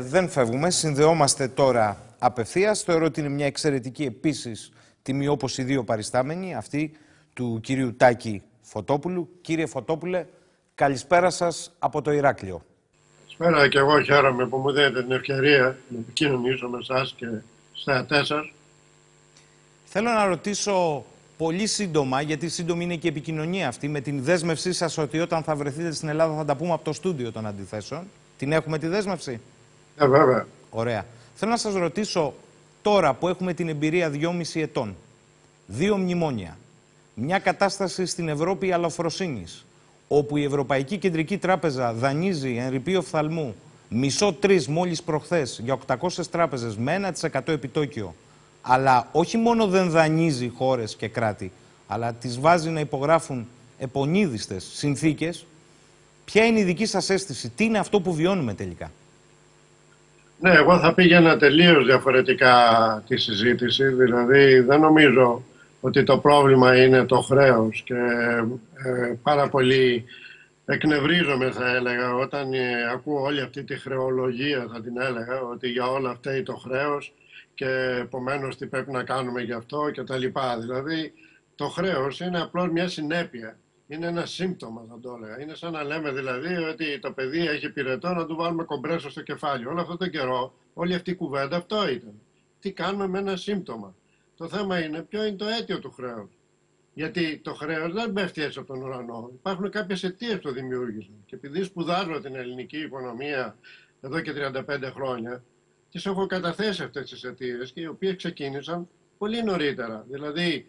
Δεν φεύγουμε, συνδεόμαστε τώρα απευθείας. Θεωρώ ότι είναι μια εξαιρετική επίσης τιμή, όπως οι δύο παριστάμενοι, αυτή του κυρίου Τάκη Φωτόπουλου. Κύριε Φωτόπουλε, καλησπέρα σας από το Ηράκλειο. Καλησπέρα, και εγώ χαίρομαι που μου δίνετε την ευκαιρία να επικοινωνήσω με εσάς και στους θεατές σας. Θέλω να ρωτήσω πολύ σύντομα, γιατί σύντομη είναι και η επικοινωνία αυτή, με την δέσμευσή σας ότι όταν θα βρεθείτε στην Ελλάδα θα τα πούμε από το στούντιο των αντιθέσεων. Την έχουμε τη δέσμευση? Βέβαια. Ωραία. Θέλω να σας ρωτήσω τώρα που έχουμε την εμπειρία 2,5 ετών, 2 μνημόνια, μια κατάσταση στην Ευρώπη αλαφροσύνης, όπου η Ευρωπαϊκή Κεντρική Τράπεζα δανείζει εν ρηπείο οφθαλμού μισό 3 μόλις προχθές για 800 τράπεζες με 1% επιτόκιο, αλλά όχι μόνο δεν δανείζει χώρες και κράτη, αλλά τις βάζει να υπογράφουν επονίδιστες συνθήκες. Ποια είναι η δική σας αίσθηση, τι είναι αυτό που βιώνουμε τελικά? Ναι, εγώ θα πήγαινα τελείως διαφορετικά τη συζήτηση. Δηλαδή δεν νομίζω ότι το πρόβλημα είναι το χρέος και πάρα πολύ εκνευρίζομαι, θα έλεγα, όταν ακούω όλη αυτή τη χρεολογία, θα την έλεγα, ότι για όλα αυτά το χρέος και επομένως τι πρέπει να κάνουμε γι' αυτό και τα λοιπά. Δηλαδή το χρέος είναι απλώς μια συνέπεια. Είναι ένα σύμπτωμα, θα το έλεγα. Είναι σαν να λέμε δηλαδή ότι το παιδί έχει πυρετό, να του βάλουμε κομπρέσο στο κεφάλι. Όλο αυτόν τον καιρό, όλη αυτή η κουβέντα αυτό ήταν. Τι κάνουμε με ένα σύμπτωμα? Το θέμα είναι ποιο είναι το αίτιο του χρέους. Γιατί το χρέος δεν πέφτει έτσι από τον ουρανό. Υπάρχουν κάποιες αιτίες που το δημιούργησαν. Και επειδή σπουδάζω την ελληνική οικονομία εδώ και 35 χρόνια, τις έχω καταθέσει αυτές τις αιτίες, και οι οποίες ξεκίνησαν πολύ νωρίτερα. Δηλαδή,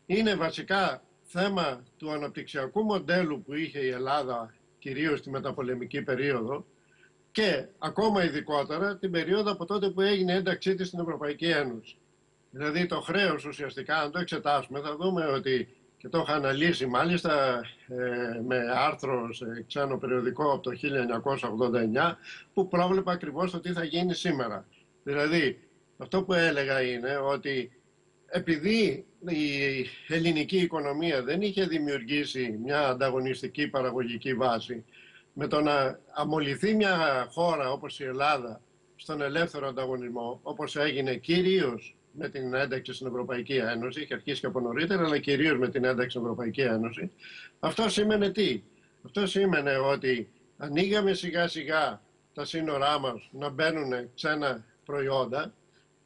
είναι βασικά θέμα του αναπτυξιακού μοντέλου που είχε η Ελλάδα, κυρίως στη μεταπολεμική περίοδο, και ακόμα ειδικότερα την περίοδο από τότε που έγινε η ένταξή της στην Ευρωπαϊκή Ένωση. Δηλαδή το χρέος ουσιαστικά, αν το εξετάσουμε, θα δούμε ότι, και το είχα αναλύσει μάλιστα με άρθρο σε ξένο περιοδικό από το 1989, που πρόβλεπα ακριβώς το τι θα γίνει σήμερα. Δηλαδή, αυτό που έλεγα είναι ότι επειδή η ελληνική οικονομία δεν είχε δημιουργήσει μια ανταγωνιστική παραγωγική βάση, με το να αμολυθεί μια χώρα όπως η Ελλάδα στον ελεύθερο ανταγωνισμό, όπως έγινε κυρίως με την ένταξη στην Ευρωπαϊκή Ένωση, είχε αρχίσει και από νωρίτερα, αλλά κυρίως με την ένταξη στην Ευρωπαϊκή Ένωση, αυτό σήμαινε τι? Αυτό σήμαινε ότι ανοίγαμε σιγά σιγά τα σύνορά μας να μπαίνουν ξένα προϊόντα,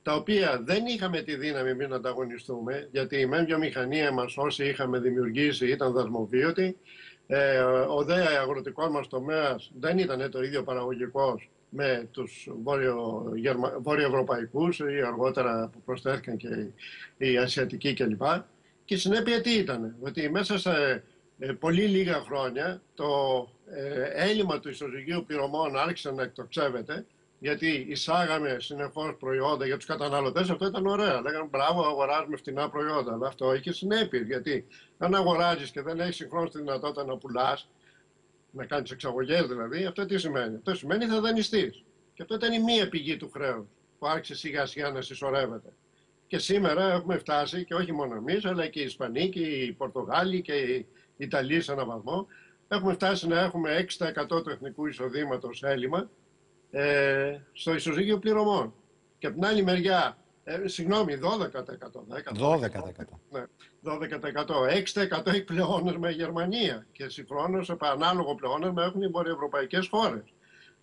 τα οποία δεν είχαμε τη δύναμη εμείς να ανταγωνιστούμε, γιατί η μεν βιομηχανία μας όσοι είχαμε δημιουργήσει ήταν δασμοβίωτη, ο δε αγροτικός μας τομέας δεν ήταν το ίδιο παραγωγικός με τους βορειοευρωπαϊκούς ή αργότερα που προσθέθηκαν και οι ασιατικοί κλπ. Και η συνέπεια τι ήταν? Ότι μέσα σε πολύ λίγα χρόνια το έλλειμμα του ισοζυγίου πληρωμών άρχισε να εκτοξεύεται, γιατί εισάγαμε συνεχώς προϊόντα για τους καταναλωτές. Αυτό ήταν ωραία. Λέγανε μπράβο, αγοράζουμε φτηνά προϊόντα. Αλλά αυτό έχει συνέπειες. Γιατί αν αγοράζεις και δεν έχεις συγχρόνως τη δυνατότητα να πουλάς, να κάνεις εξαγωγές δηλαδή, αυτό τι σημαίνει? Αυτό σημαίνει θα δανειστείς. Και αυτό ήταν η μία πηγή του χρέους που άρχισε σιγά σιγά να συσσωρεύεται. Και σήμερα έχουμε φτάσει, και όχι μόνο εμείς, αλλά και οι Ισπανοί και οι Πορτογάλοι και οι Ιταλοί σε έναν βαθμό, έχουμε φτάσει να έχουμε 6% του εθνικού εισοδήματος έλλειμμα στο ισοζύγιο πληρωμών. Και από την άλλη μεριά, συγγνώμη, 12%. 12%. Ναι, 12%. 6% έχει πλεόνασμα η Γερμανία και συγχρόνως ανάλογο πλεόνασμα έχουν οι βορειοευρωπαϊκές χώρες.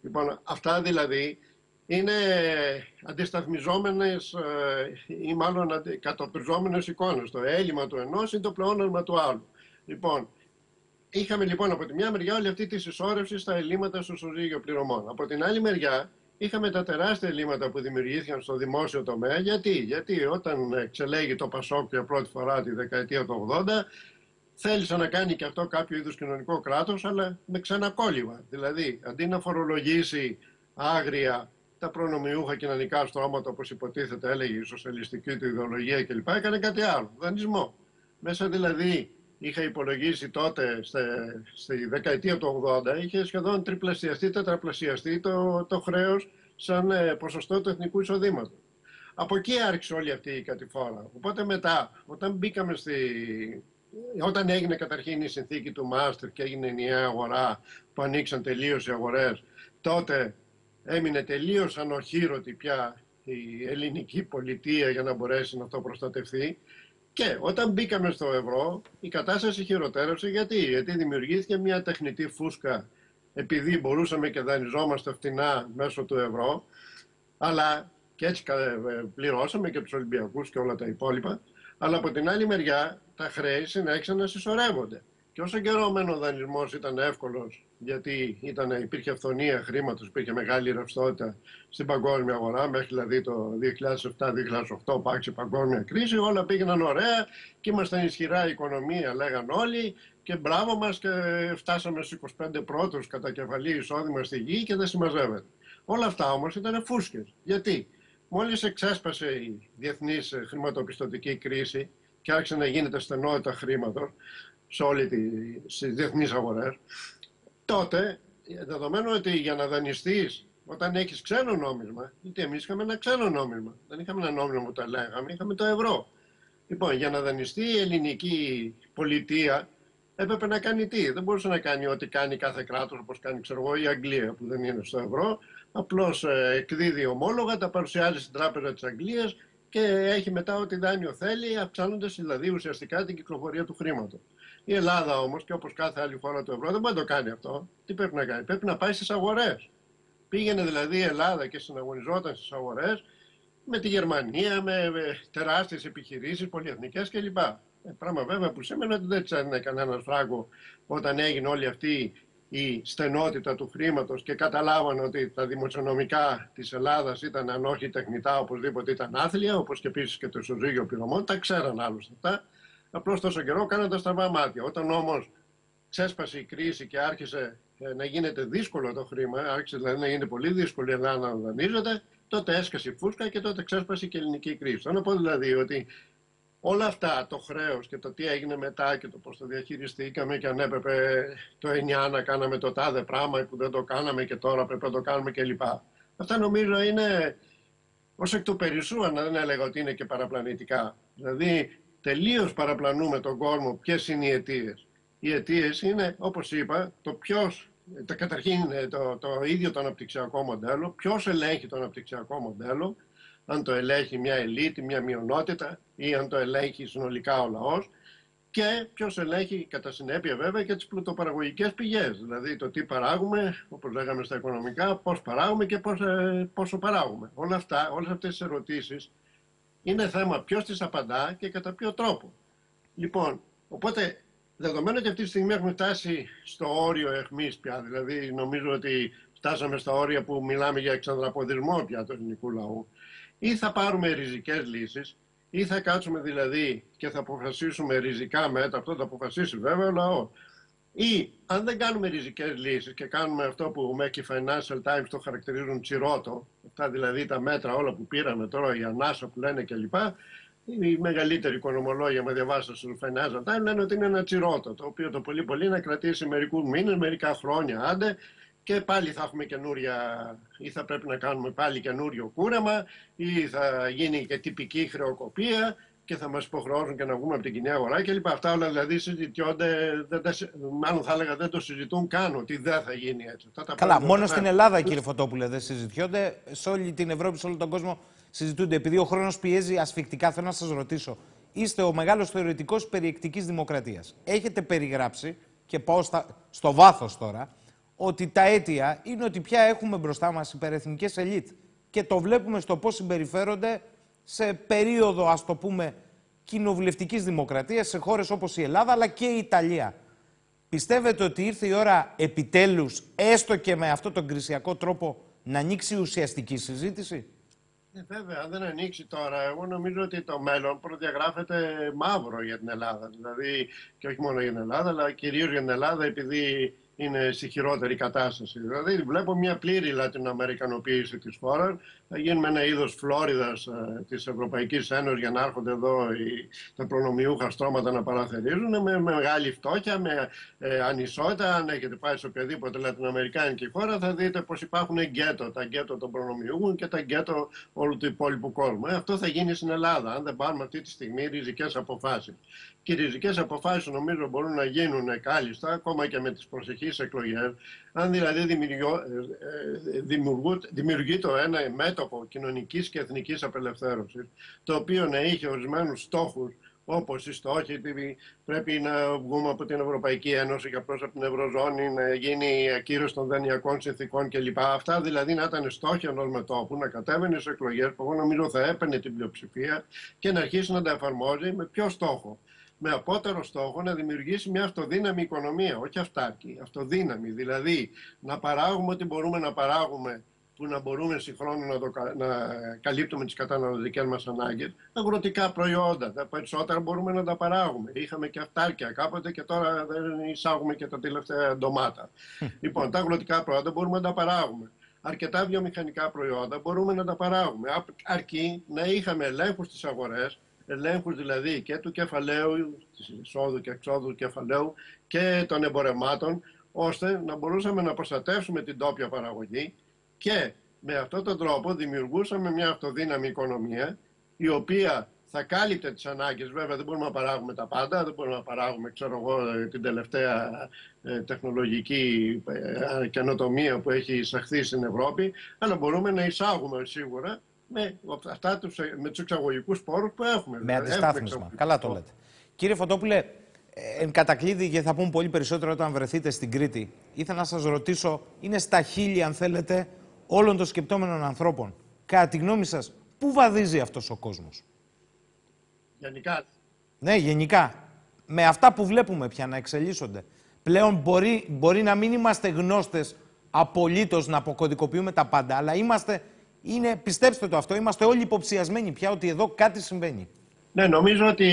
Λοιπόν, αυτά δηλαδή είναι αντισταθμιζόμενες ή μάλλον κατοπτριζόμενες εικόνες. Το έλλειμμα του ενός είναι το πλεόνασμα του άλλου. Λοιπόν, είχαμε λοιπόν από τη μια μεριά όλη αυτή τη συσσόρευση στα ελλείμματα στο ισοζύγιο πληρωμών. Από την άλλη μεριά είχαμε τα τεράστια ελλείμματα που δημιουργήθηκαν στο δημόσιο τομέα. Γιατί όταν εξελέγει το Πασόκ για πρώτη φορά τη δεκαετία του 80, θέλησε να κάνει και αυτό κάποιο είδους κοινωνικό κράτος, αλλά με ξανακόλληβα. Δηλαδή, αντί να φορολογήσει άγρια τα προνομιούχα κοινωνικά στρώματα, όπως υποτίθεται έλεγε η σοσιαλιστική του ιδεολογία κλπ., έκανε κάτι άλλο. Δανεισμό. Μέσα δηλαδή, είχα υπολογίσει τότε, στη δεκαετία του 80, είχε σχεδόν τριπλασιαστεί, τετραπλασιαστεί το χρέος σαν ποσοστό του εθνικού εισοδήματος. Από εκεί άρχισε όλη αυτή η κατηφόρα. Οπότε μετά, όταν έγινε καταρχήν η συνθήκη του Μάστριχτ και έγινε ενιαία αγορά που ανοίξαν τελείως οι αγορές, τότε έμεινε τελείως ανοχήρωτη πια η ελληνική πολιτεία για να μπορέσει να το προστατευτεί. Και όταν μπήκαμε στο ευρώ, η κατάσταση χειροτέρευσε. Γιατί δημιουργήθηκε μια τεχνητή φούσκα, επειδή μπορούσαμε και δανειζόμαστε φτηνά μέσω του ευρώ, αλλά και έτσι πληρώσαμε και τους Ολυμπιακούς και όλα τα υπόλοιπα. Αλλά από την άλλη μεριά τα χρέη συνέχισαν να συσσωρεύονται. Και όσο καιρό μεν ο δανεισμός ήταν εύκολος, γιατί υπήρχε αυθονία χρήματος, υπήρχε μεγάλη ρευστότητα στην παγκόσμια αγορά, μέχρι δηλαδή το 2007-2008 που άρχισε η παγκόσμια κρίση, όλα πήγαιναν ωραία και ήμασταν ισχυρά οικονομία, λέγαν όλοι, και μπράβο μας και φτάσαμε στους 25 πρώτους κατά κεφαλή εισόδημα στη γη και δεν συμμαζεύεται. Όλα αυτά όμως ήταν φούσκες. Γιατί μόλις εξέσπασε η διεθνής χρηματοπιστωτική κρίση και άρχισε να γίνεται στενότητα χρήματος σε όλες τις διεθνείς αγορές, τότε, δεδομένου ότι για να δανειστείς όταν έχεις ξένο νόμισμα, γιατί εμείς είχαμε ένα ξένο νόμισμα, δεν είχαμε ένα νόμισμα που το ελέγχαμε, είχαμε το ευρώ. Λοιπόν, για να δανειστεί η ελληνική πολιτεία έπρεπε να κάνει τι? Δεν μπορούσε να κάνει ό,τι κάνει κάθε κράτος, όπως κάνει η Αγγλία που δεν είναι στο ευρώ. Απλώς εκδίδει ομόλογα, τα παρουσιάζει στην Τράπεζα της Αγγλίας και έχει μετά ό,τι δάνειο θέλει, αυξάνοντας δηλαδή ουσιαστικά την κυκλοφορία του χρήματος. Η Ελλάδα όμως, και όπως κάθε άλλη χώρα του ευρώ, δεν μπορεί να το κάνει αυτό. Τι πρέπει να κάνει? Πρέπει να πάει στις αγορές. Πήγαινε δηλαδή η Ελλάδα και συναγωνιζόταν στις αγορές με τη Γερμανία, με τεράστιες επιχειρήσεις, πολυεθνικές κλπ. Πράγμα βέβαια που σημαίνει ότι δεν τσέρνε κανένας φράγκο όταν έγινε όλη αυτή η στενότητα του χρήματος και καταλάβανε ότι τα δημοσιονομικά της Ελλάδας ήταν, αν όχι τεχνητά, οπωσδήποτε ήταν άθλια, όπως και επίσης και το ισοζύγιο πληρωμών, τα ξέραν άλλωστε αυτά. Απλώς τόσο καιρό κάναν τα στραβά μάτια. Όταν όμως ξέσπασε η κρίση και άρχισε να γίνεται δύσκολο το χρήμα, άρχισε δηλαδή να γίνεται πολύ δύσκολο η Ελλάδα να δανείζεται, τότε έσκασε η φούσκα και τότε ξέσπασε και η ελληνική κρίση. Θέλω να πω δηλαδή ότι όλα αυτά, το χρέος και το τι έγινε μετά και το πώς το διαχειριστήκαμε και αν έπρεπε το 9 να κάναμε το τάδε πράγμα που δεν το κάναμε και τώρα πρέπει να το κάνουμε κλπ. Αυτά νομίζω είναι ως εκ του περισσού, αν δεν έλεγα ότι είναι και παραπλανητικά. Δηλαδή τελείως παραπλανούμε τον κόσμο ποιες είναι οι αιτίες. Οι αιτίες είναι, όπως είπα, καταρχήν το ίδιο το αναπτυξιακό μοντέλο, ποιος ελέγχει το αναπτυξιακό μοντέλο, αν το ελέγχει μια ελίτ, μια μειονότητα ή αν το ελέγχει συνολικά ο λαός και ποιος ελέγχει κατά συνέπεια βέβαια και τις πλουτοπαραγωγικές πηγές, δηλαδή το τι παράγουμε, όπως λέγαμε στα οικονομικά, πώς παράγουμε και πόσο παράγουμε. Όλες αυτές τις ερωτήσεις είναι θέμα ποιος τις απαντά και κατά ποιο τρόπο. Λοιπόν, οπότε δεδομένου ότι αυτή τη στιγμή έχουμε φτάσει στο όριο αιχμής πια, δηλαδή νομίζω ότι φτάσαμε στα όρια που μιλάμε για εξανδραποδισμό πια του ελληνικού λαού, ή θα πάρουμε ριζικές λύσεις, ή θα κάτσουμε δηλαδή και θα αποφασίσουμε ριζικά μέτρα, αυτό θα αποφασίσει βέβαια ο λαός. Ή αν δεν κάνουμε ριζικές λύσεις και κάνουμε αυτό που μέχρι οι Financial Times το χαρακτηρίζουν τσιρότο, αυτά δηλαδή τα μέτρα όλα που πήραμε τώρα, η ανάσα που λένε κλπ. Οι μεγαλύτεροι οικονομολόγοι, άμα διαβάσετε στο Financial Times, λένε ότι είναι ένα τσιρότο, το οποίο το πολύ να κρατήσει μερικούς μήνες, μερικά χρόνια άντε, και πάλι θα έχουμε καινούρια, ή θα πρέπει να κάνουμε πάλι καινούριο κούρεμα, ή θα γίνει και τυπική χρεοκοπία και θα μας υποχρεώσουν και να βγούμε από την κοινή αγορά κλπ. Αυτά όλα δηλαδή συζητιόνται, μάλλον θα έλεγα δεν το συζητούν καν, ότι δεν θα γίνει έτσι. Καλά, μόνο στην Ελλάδα, κύριε Φωτόπουλε, δεν συζητιόνται. Σε όλη την Ευρώπη, σε όλο τον κόσμο συζητούνται. Επειδή ο χρόνος πιέζει ασφικτικά, θέλω να σας ρωτήσω. Είστε ο μεγάλος θεωρητικός περιεκτικής δημοκρατίας. Έχετε περιγράψει, και πάω στο βάθος τώρα, ότι τα αίτια είναι ότι πια έχουμε μπροστά μας υπερεθνικές ελίτ και το βλέπουμε στο πώς συμπεριφέρονται σε περίοδο, ας το πούμε, κοινοβουλευτικής δημοκρατίας σε χώρες όπως η Ελλάδα αλλά και η Ιταλία. Πιστεύετε ότι ήρθε η ώρα επιτέλους, έστω και με αυτόν τον κρισιακό τρόπο, να ανοίξει ουσιαστική συζήτηση? Βέβαια, αν δεν ανοίξει τώρα, εγώ νομίζω ότι το μέλλον προδιαγράφεται μαύρο για την Ελλάδα. Δηλαδή, και όχι μόνο για την Ελλάδα, αλλά κυρίως για την Ελλάδα, επειδή είναι σε χειρότερη κατάσταση. Δηλαδή, βλέπω μια πλήρη λατινοαμερικανοποίηση της χώρας. Θα γίνουμε ένα είδος Φλόριδας της Ευρωπαϊκής Ένωσης για να έρχονται εδώ τα προνομιούχα στρώματα να παραθερίζουν, με μεγάλη φτώχεια, με ανισότητα. Αν έχετε πάει σε οποιαδήποτε λατινοαμερικάνικη χώρα, θα δείτε πως υπάρχουν γκέτο, τα γκέτο των προνομιούχων και τα γκέτο όλου του υπόλοιπου κόσμου. Αυτό θα γίνει στην Ελλάδα, αν δεν πάρουμε αυτή τη στιγμή ριζικές αποφάσεις. Και οι ριζικές αποφάσεις νομίζω μπορούν να γίνουν κάλλιστα, ακόμα και με τις προσεχείς συνεχείς εκλογές, αν δηλαδή δημιουργεί το ένα μέτωπο κοινωνικής και εθνικής απελευθέρωσης, το οποίο να είχε ορισμένους στόχους, όπως οι στόχοι ότι πρέπει να βγούμε από την Ευρωπαϊκή Ένωση και απλώς από την Ευρωζώνη, να γίνει η ακύρωση των δανειακών συνθηκών κλπ. Αυτά δηλαδή να ήταν στόχοι ενός μετώπου, να κατέβαινε σε εκλογές που εγώ νομίζω θα έπαιρνε την πλειοψηφία και να αρχίσει να τα εφαρμόζει με ποιο στόχο? Με απότερο στόχο να δημιουργήσει μια αυτοδύναμη οικονομία, όχι αυτάρκη, αυτοδύναμη. Δηλαδή να παράγουμε ό,τι μπορούμε να παράγουμε, που να μπορούμε συγχρόνως να καλύπτουμε τις καταναλωτικές μας ανάγκες, αγροτικά προϊόντα, τα περισσότερα μπορούμε να τα παράγουμε. Είχαμε και αυτάρκεια κάποτε και τώρα δεν εισάγουμε και τα τελευταία ντομάτα. Λοιπόν, τα αγροτικά προϊόντα μπορούμε να τα παράγουμε. Αρκετά βιομηχανικά προϊόντα μπορούμε να τα παράγουμε, αρκεί να είχαμε ελέγχους στις αγορές, ελέγχους δηλαδή και του κεφαλαίου, της εισόδου και εξόδου κεφαλαίου και των εμπορευμάτων, ώστε να μπορούσαμε να προστατεύσουμε την τόπια παραγωγή και με αυτόν τον τρόπο δημιουργούσαμε μια αυτοδύναμη οικονομία η οποία θα κάλυπτε τις ανάγκες. Βέβαια δεν μπορούμε να παράγουμε τα πάντα, δεν μπορούμε να παράγουμε την τελευταία τεχνολογική καινοτομία που έχει εισαχθεί στην Ευρώπη, αλλά μπορούμε να εισάγουμε σίγουρα με τους εξαγωγικούς πόρους που έχουμε. Με αντιστάθμισμα. Καλά το λέτε. Κύριε Φωτόπουλε, εν κατακλείδη, και θα πούμε πολύ περισσότερο όταν βρεθείτε στην Κρήτη, ήθελα να σας ρωτήσω, είναι στα χείλη, αν θέλετε, όλων των σκεπτόμενων ανθρώπων. Κατά τη γνώμη σας, πού βαδίζει αυτός ο κόσμος? Γενικά. Ναι, γενικά. Με αυτά που βλέπουμε πια να εξελίσσονται. Πλέον μπορεί να μην είμαστε γνώστες απολύτως να αποκωδικοποιούμε τα πάντα, αλλά πιστέψτε το αυτό, είμαστε όλοι υποψιασμένοι πια ότι εδώ κάτι συμβαίνει. Ναι, νομίζω ότι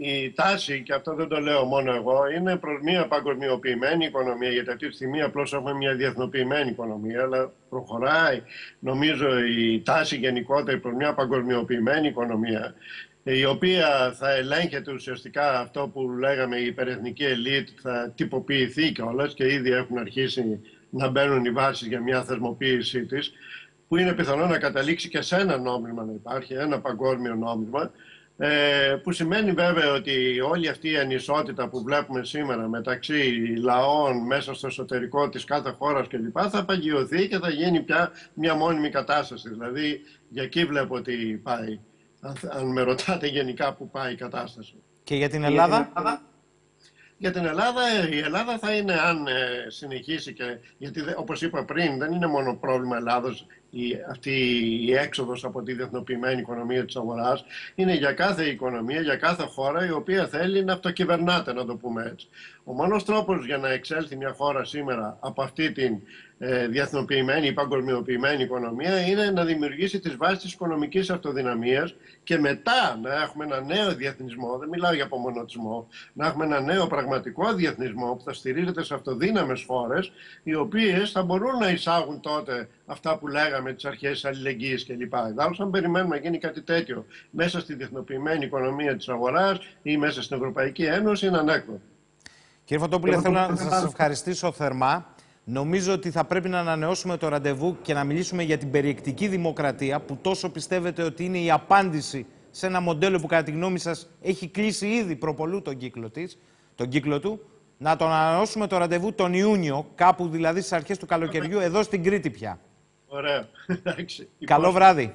η τάση, και αυτό δεν το λέω μόνο εγώ, είναι προς μια παγκοσμιοποιημένη οικονομία, γιατί αυτή τη στιγμή απλώς έχουμε μια διεθνοποιημένη οικονομία, αλλά προχωράει νομίζω η τάση γενικότερα προς μια παγκοσμιοποιημένη οικονομία, η οποία θα ελέγχεται ουσιαστικά αυτό που λέγαμε η υπερεθνική ελίτ, θα τυποποιηθεί κιόλας και ήδη έχουν αρχίσει να μπαίνουν οι βάσεις για μια θεσμοποίησή της, που είναι πιθανό να καταλήξει και σε ένα νόμισμα να υπάρχει, ένα παγκόσμιο νόμισμα, που σημαίνει βέβαια ότι όλη αυτή η ανισότητα που βλέπουμε σήμερα μεταξύ λαών μέσα στο εσωτερικό της κάθε χώρας κλπ. Θα παγιωθεί και θα γίνει πια μια μόνιμη κατάσταση. Δηλαδή για εκεί βλέπω ότι πάει, αν με ρωτάτε γενικά που πάει η κατάσταση. Και για την Ελλάδα? Για την Ελλάδα, η Ελλάδα θα είναι, αν συνεχίσει και, γιατί όπως είπα πριν, δεν είναι μόνο πρόβλημα Ελλάδος αυτή η έξοδος από τη διεθνοποιημένη οικονομία της αγοράς, είναι για κάθε οικονομία, για κάθε χώρα η οποία θέλει να αυτοκυβερνάται, να το πούμε έτσι. Ο μόνος τρόπος για να εξέλθει μια χώρα σήμερα από αυτή την διεθνοποιημένη ή παγκοσμιοποιημένη οικονομία είναι να δημιουργήσει τις βάσεις της οικονομικής αυτοδυναμίας και μετά να έχουμε ένα νέο διεθνισμό, δεν μιλάω για απομονωτισμό, να έχουμε ένα νέο πραγματικό διεθνισμό που θα στηρίζεται σε αυτοδύναμες χώρες, οι οποίες θα μπορούν να εισάγουν τότε αυτά που λέγαμε, τις αρχές της αλληλεγγύης κλπ. Ιδάλλως, αν περιμένουμε να γίνει κάτι τέτοιο μέσα στη διεθνοποιημένη οικονομία της αγοράς ή μέσα στην Ευρωπαϊκή Ένωση, είναι ανέκδοτο. Κύριε Φωτόπουλε, θέλω να σας ευχαριστήσω θερμά. Νομίζω ότι θα πρέπει να ανανεώσουμε το ραντεβού και να μιλήσουμε για την περιεκτική δημοκρατία, που τόσο πιστεύετε ότι είναι η απάντηση σε ένα μοντέλο που κατά τη γνώμη σας έχει κλείσει ήδη προπολού τον κύκλο του. Να τον ανανεώσουμε το ραντεβού τον Ιούνιο, κάπου δηλαδή στις αρχές του καλοκαιριού, εδώ στην Κρήτη πια. Ωραία. Καλό βράδυ.